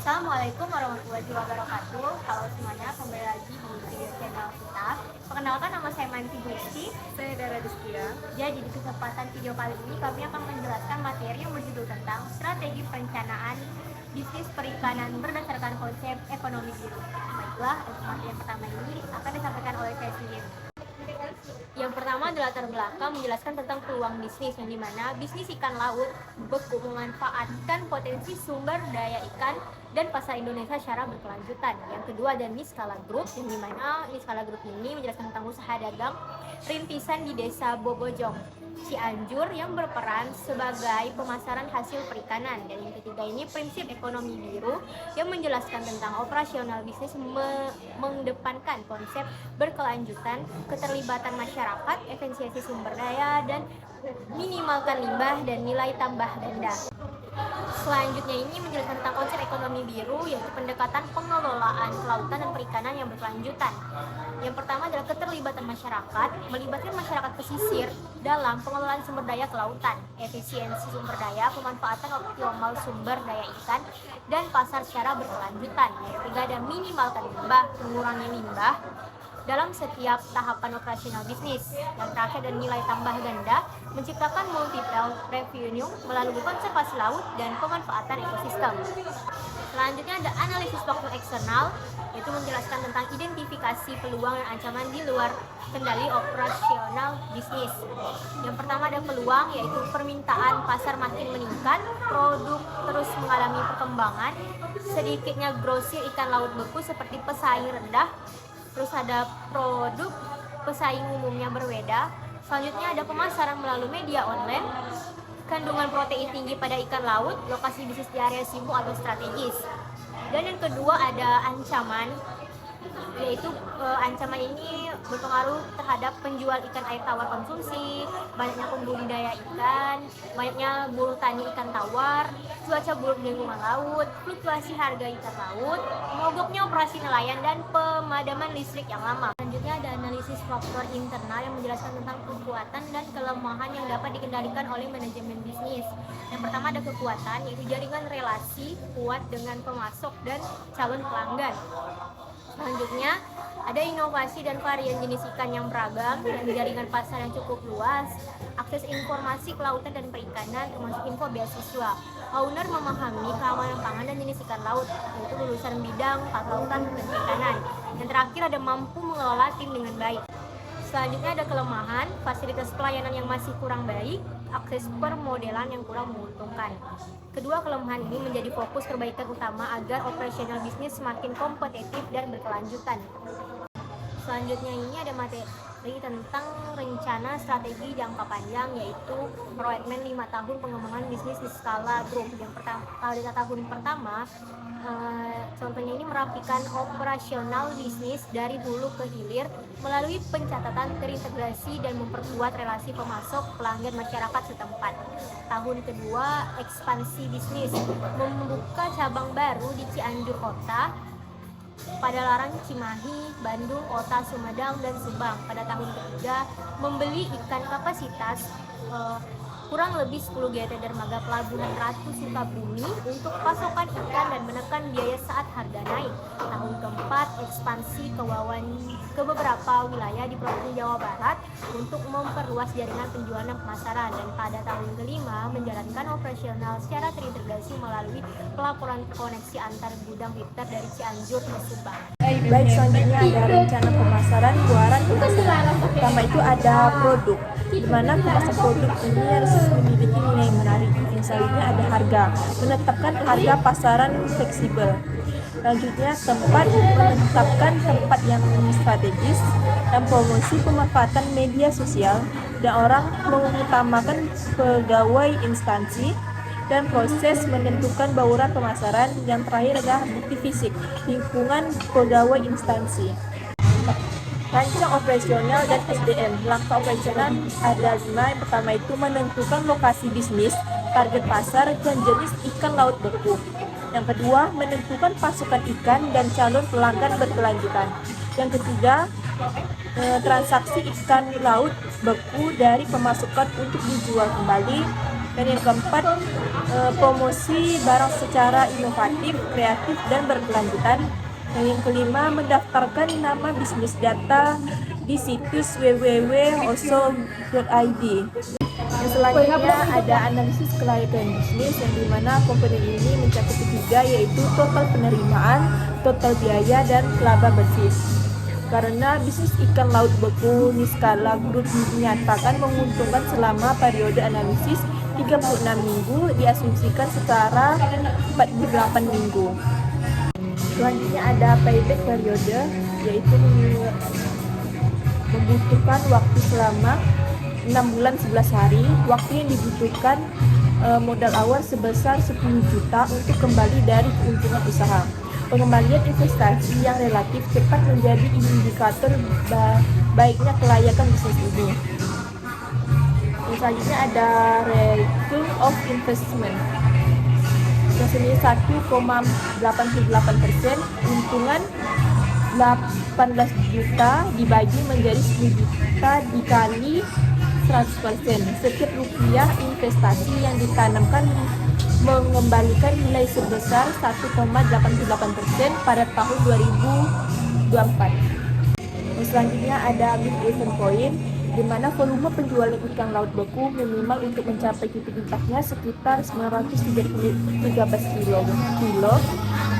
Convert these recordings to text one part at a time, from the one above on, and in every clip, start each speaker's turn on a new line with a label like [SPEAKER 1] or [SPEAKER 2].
[SPEAKER 1] Assalamualaikum warahmatullahi wabarakatuh. Halo semuanya, kembali lagi di video channel kita. Perkenalkan, nama saya Manti Gusti.
[SPEAKER 2] Saya Dara Destia.
[SPEAKER 1] Jadi di kesempatan video kali ini kami akan menjelaskan materi yang berjudul tentang strategi perencanaan bisnis perikanan berdasarkan konsep ekonomi biru. Baiklah, materi yang pertama ini akan disampaikan oleh saya sendiri. Yang pertama adalah latar belakang menjelaskan tentang peluang bisnis, yang dimana bisnis ikan laut beku memanfaatkan potensi sumber daya ikan dan pasar Indonesia secara berkelanjutan. Yang kedua ada Niskala Group, yang dimana Niskala Group ini menjelaskan tentang usaha dagang rintisan di desa Bobojong, Cianjur, yang berperan sebagai pemasaran hasil perikanan. Dan yang ketiga ini prinsip ekonomi biru, yang menjelaskan tentang operasional bisnis mengedepankan konsep berkelanjutan, keterlibatan masyarakat, efisiensi sumber daya, dan minimalkan limbah dan nilai tambah ganda. Selanjutnya ini menjelaskan tentang konsep ekonomi biru, yaitu pendekatan pengelolaan kelautan dan perikanan yang berkelanjutan. Yang pertama adalah keterlibatan masyarakat, melibatkan masyarakat pesisir dalam pengelolaan sumber daya kelautan, efisiensi sumber daya, pemanfaatan optimal sumber daya ikan, dan pasar secara berkelanjutan. Yang ketiga ada minimalkan limbah, mengurangi limbah dalam setiap tahapan operasional bisnis. Yang terakhir ada nilai tambah ganda, menciptakan multiple revenue melalui konservasi laut dan pemanfaatan ekosistem. Selanjutnya ada analisis faktor eksternal, yaitu menjelaskan tentang identifikasi peluang dan ancaman di luar kendali operasional bisnis. Yang pertama ada peluang, yaitu permintaan pasar makin meningkat, produk terus mengalami perkembangan, sedikitnya grosir ikan laut beku seperti pesaing rendah, terus ada produk pesaing umumnya berbeda. Selanjutnya ada pemasaran melalui media online, kandungan protein tinggi pada ikan laut, lokasi bisnis di area sibuk atau strategis. Dan yang kedua ada ancaman, yaitu ancaman ini berpengaruh terhadap penjual ikan air tawar konsumsi, banyaknya pembudidaya ikan, banyaknya buruh tani ikan tawar, cuaca buruk di lingkungan laut, fluktuasi harga ikan laut, mogoknya operasi nelayan, dan pemadaman listrik yang lama. Selanjutnya ada analisis faktor internal yang menjelaskan tentang kekuatan dan kelemahan yang dapat dikendalikan oleh manajemen bisnis. Yang pertama ada kekuatan, yaitu jaringan relasi kuat dengan pemasok dan calon pelanggan. Selanjutnya ada inovasi dan varian jenis ikan yang beragam dan jaringan pasar yang cukup luas, akses informasi kelautan dan perikanan termasuk info beasiswa. Owner memahami keamanan pangan dan jenis ikan laut, yaitu lulusan bidang kelautan dan perikanan. Yang terakhir ada mampu mengelola tim dengan baik. Selanjutnya ada kelemahan, fasilitas pelayanan yang masih kurang baik, akses permodelan yang kurang menguntungkan. Kedua kelemahan ini menjadi fokus perbaikan utama agar operasional bisnis semakin kompetitif dan berkelanjutan. Selanjutnya ini ada materi tentang rencana strategi jangka panjang, yaitu roadmap 5 tahun pengembangan bisnis di skala grup. Yang pertama, pada tahun pertama, contohnya ini merapikan operasional bisnis dari hulu ke hilir melalui pencatatan terintegrasi dan memperkuat relasi pemasok pelanggan masyarakat setempat. Tahun kedua, ekspansi bisnis, membuka cabang baru di Cianjur Kota, Padalarang, Cimahi, Bandung, Kota, Sumedang, dan Subang. Pada tahun ketiga, membeli ikan kapasitas kurang lebih 10 GT dermaga pelabuhan Ratu Sukabumi untuk pasokan ikan dan menekan biaya saat harga naik. Tahun keempat, ekspansi ke beberapa wilayah di Provinsi Jawa Barat untuk memperluas jaringan penjualan dan pemasaran. Dan pada tahun kelima, menjalankan operasional secara terintegrasi melalui pelaporan koneksi antar gudang liter dari Cianjur ke Subang.
[SPEAKER 2] Baik, selanjutnya ada rencana pemasaran, keluaran pemasaran. Pertama itu ada produk, di mana kemasan produk ini harus memiliki nilai menarik. Yang selanjutnya ada harga, menetapkan harga pasaran fleksibel. Selanjutnya tempat, menetapkan tempat yang strategis, dan promosi pemanfaatan media sosial, dan orang mengutamakan pegawai instansi, dan proses menentukan bauran pemasaran. Yang terakhir adalah bukti fisik, lingkungan pegawai instansi. Rancang operasional dan SDM. Langkah operasional ada 5. Yang pertama itu menentukan lokasi bisnis, target pasar, dan jenis ikan laut beku. Yang kedua, menentukan pasokan ikan dan calon pelanggan berkelanjutan. Yang ketiga, transaksi ikan laut beku dari pemasukan untuk dijual kembali. Dan yang keempat, promosi barang secara inovatif, kreatif, dan berkelanjutan. Dan yang kelima, mendaftarkan nama bisnis data di situs www.oso.id. Yang selanjutnya ada analisis kelayakan bisnis, yang dimana komponen ini mencakup ketiga, yaitu total penerimaan, total biaya, dan laba bersih. Karena bisnis ikan laut beku Niskala Group dinyatakan menguntungkan selama periode analisis 36 minggu, diasumsikan secara 48 minggu. Selanjutnya ada payback periode, yaitu membutuhkan waktu selama 6 bulan 11 hari. Waktu yang dibutuhkan modal awal sebesar 10 juta untuk kembali dari keuntungan usaha. Pengembalian investasi yang relatif cepat menjadi indikator baiknya kelayakan bisnis ini. Selanjutnya ada return of investment, yang senilai 1,88%, untungan 18 juta dibagi menjadi 10 juta dikali 100%. Setiap rupiah investasi yang ditanamkan mengembalikan nilai sebesar 1,88% pada tahun 2024. Selanjutnya ada break-even point, di mana volume penjualan ikan laut beku minimal untuk mencapai titik impaknya sekitar 913 kilo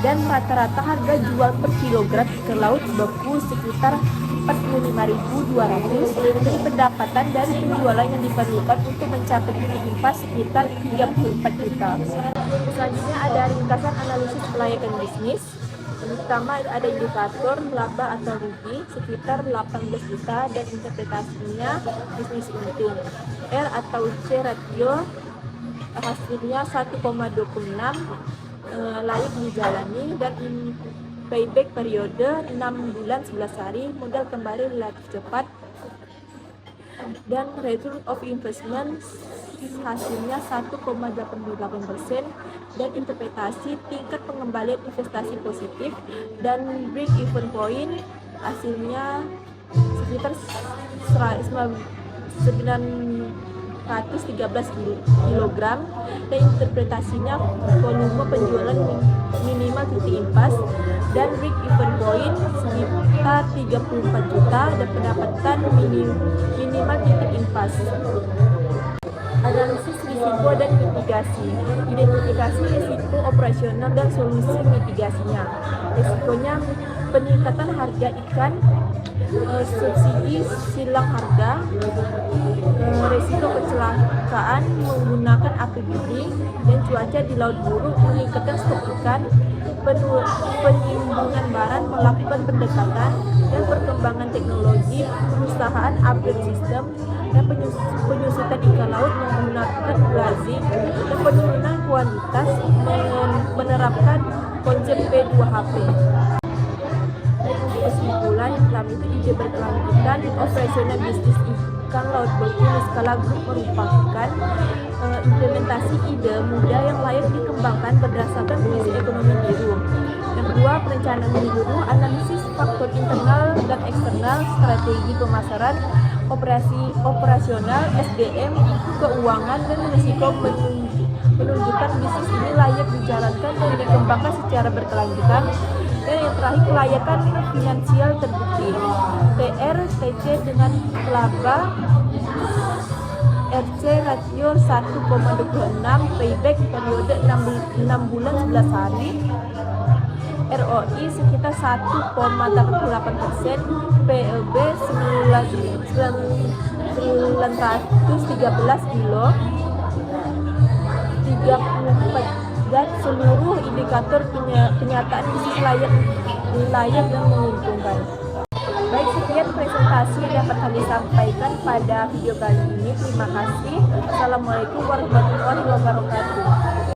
[SPEAKER 2] dan rata-rata harga jual per kilogram ikan laut beku sekitar 45.200, dari pendapatan dari penjualan yang diperlukan untuk mencapai titik impas sekitar 34 juta. Selanjutnya ada ringkasan analisis kelayakan bisnis. Yang pertama ada indikator laba atau rugi sekitar 18 juta dan interpretasinya bisnis untung. R atau C ratio hasilnya 1,26, layak dijalani, dan payback periode 6 bulan 11 hari, modal kembali relatif cepat, dan return of investment hasilnya 1,88%, dan interpretasi tingkat pengembalian investasi positif, dan break even point hasilnya sekitar 913 kg, dan interpretasinya volume penjualan minimal titik impas, dan break even point sekitar 34 juta dan pendapatan minimal titik impas. Analisis risiko dan mitigasi, identifikasi risiko operasional dan solusi mitigasinya. Risikonya peningkatan harga ikan, subsidi silang harga, risiko kecelakaan menggunakan APBD, dan cuaca di laut buruk, meningkatkan stok ikan, penimbunan barang, melakukan pendekatan, dan perkembangan teknologi, perusahaan upgrade sistem, dan penyusutan ikan laut menggunakan grazing, dan penurunan kualitas menerapkan konsep P2HP. Kesimpulan, dalam itu ide berkelanjutan operasional bisnis ikan laut beku Niskala Group merupakan implementasi ide muda yang layak dikembangkan berdasarkan visi ekonomi biru. Yang kedua, perencanaan menyeluruh, analisis faktor internal dan eksternal, strategi pemasaran, operasional, SDM, keuangan, dan risiko menunjukkan bisnis ini layak dijalankan dan dikembangkan secara berkelanjutan. Dan yang terakhir, kelayakan finansial terbukti, TR, TC dengan laba, RC rasio 1,26, payback periode 6 bulan 11 hari, ROI sekitar 1,88%, PLB 913 kilo, 34, dan seluruh indikator kenyataan bisnis layak dan menguntungkan. Baik, sekian presentasi yang dapat kami sampaikan pada video kali ini. Terima kasih. Assalamualaikum warahmatullahi wabarakatuh.